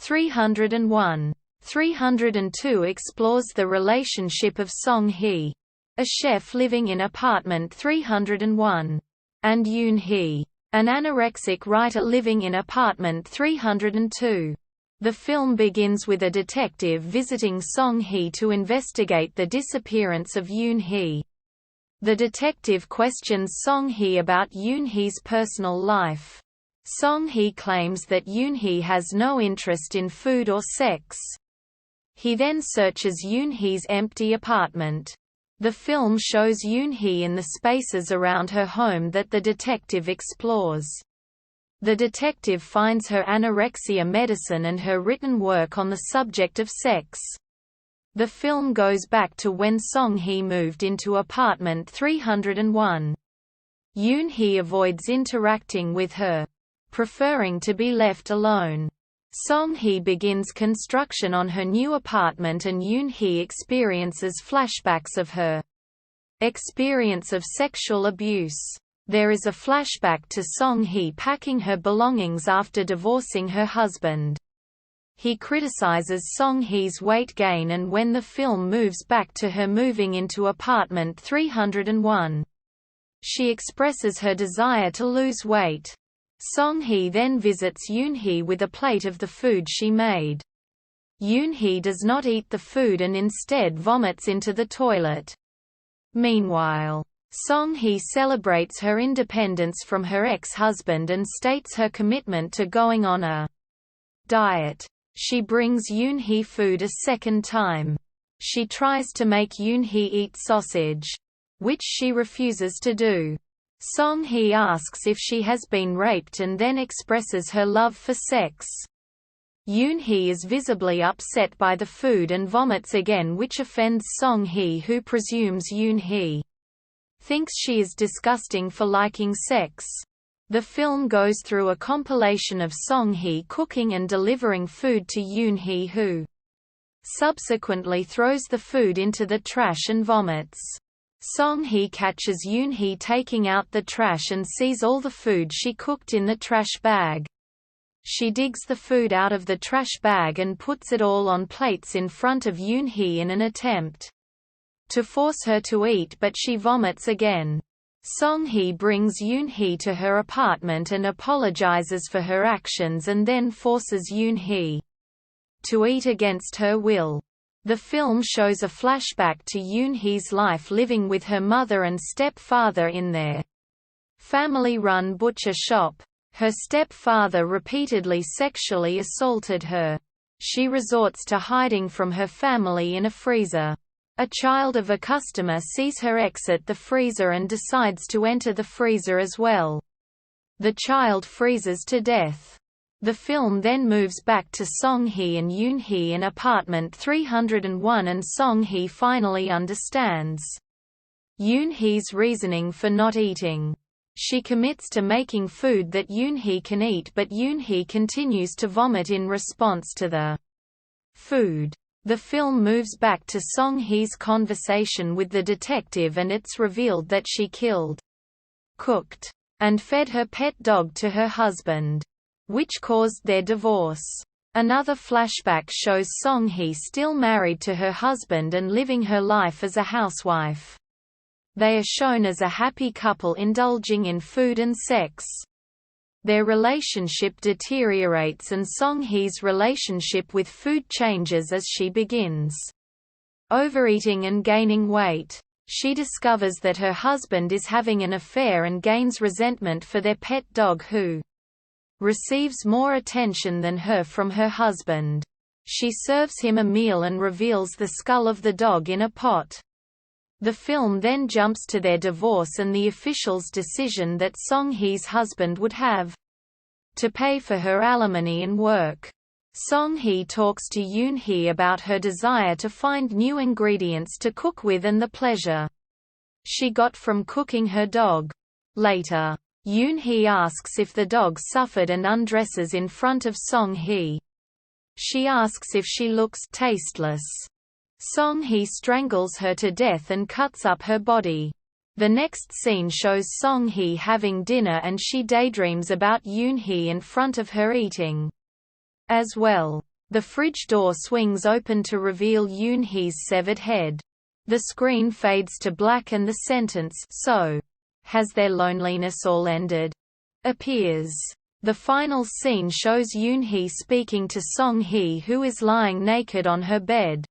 301. 302 explores the relationship of Song-hee, a chef living in apartment 301, and Yoon-hee, an anorexic writer living in apartment 302. The film begins with a detective visiting Song-hee to investigate the disappearance of Yoon-hee. The detective questions Song-hee about Yoon-hee's personal life. Song-hee claims that Yoon-hee has no interest in food or sex. He then searches Yoon-hee's empty apartment. The film shows Yoon-hee in the spaces around her home that the detective explores. The detective finds her anorexia medicine and her written work on the subject of sex. The film goes back to when Song-hee moved into apartment 301. Yoon-hee avoids interacting with her, preferring to be left alone. Song-hee begins construction on her new apartment and Yoon-hee experiences flashbacks of her experience of sexual abuse. There is a flashback to Song-hee packing her belongings after divorcing her husband. He criticizes Song-hee's weight gain, and when the film moves back to her moving into apartment 301, she expresses her desire to lose weight. Song-hee then visits Yoon-hee with a plate of the food she made. Yoon-hee does not eat the food and instead vomits into the toilet. Meanwhile, Song-hee celebrates her independence from her ex-husband and states her commitment to going on a diet. She brings Yoon-hee food a second time. She tries to make Yoon-hee eat sausage, which she refuses to do. Song-hee asks if she has been raped and then expresses her love for sex. Yoon-hee is visibly upset by the food and vomits again, which offends Song-hee, who presumes Yoon-hee thinks she is disgusting for liking sex. The film goes through a compilation of Song-hee cooking and delivering food to Yoon-hee, who subsequently throws the food into the trash and vomits. Song-hee catches Yoon-hee taking out the trash and sees all the food she cooked in the trash bag. She digs the food out of the trash bag and puts it all on plates in front of Yoon-hee in an attempt to force her to eat, but she vomits again. Song-hee brings Yoon-hee to her apartment and apologizes for her actions and then forces Yoon-hee to eat against her will. The film shows a flashback to Yoon-hee's life living with her mother and stepfather in their family-run butcher shop. Her stepfather repeatedly sexually assaulted her. She resorts to hiding from her family in a freezer. A child of a customer sees her exit the freezer and decides to enter the freezer as well. The child freezes to death. The film then moves back to Song-hee and Yoon-hee in apartment 301, and Song-hee finally understands Yoon-hee's reasoning for not eating. She commits to making food that Yoon-hee can eat, but Yoon-hee continues to vomit in response to the food. The film moves back to Song-hee's conversation with the detective, and it's revealed that she killed, cooked, and fed her pet dog to her husband, which caused their divorce. Another flashback shows Song-hee still married to her husband and living her life as a housewife. They are shown as a happy couple indulging in food and sex. Their relationship deteriorates and Song-hee's relationship with food changes as she begins overeating and gaining weight. She discovers that her husband is having an affair and gains resentment for their pet dog, who receives more attention than her from her husband. She serves him a meal and reveals the skull of the dog in a pot. The film then jumps to their divorce and the official's decision that Song-hee's husband would have to pay for her alimony and work. Song-hee talks to Yoon-hee about her desire to find new ingredients to cook with and the pleasure she got from cooking her dog. Later, Yoon-hee asks if the dog suffered and undresses in front of Song-hee. She asks if she looks tasteless. Song-hee strangles her to death and cuts up her body. The next scene shows Song-hee having dinner and she daydreams about Yoon-hee in front of her eating as well. The fridge door swings open to reveal Yoon-hee's severed head. The screen fades to black and the sentence, "So, has their loneliness all ended?" appears. The final scene shows Yoon-hee speaking to Song-hee, who is lying naked on her bed.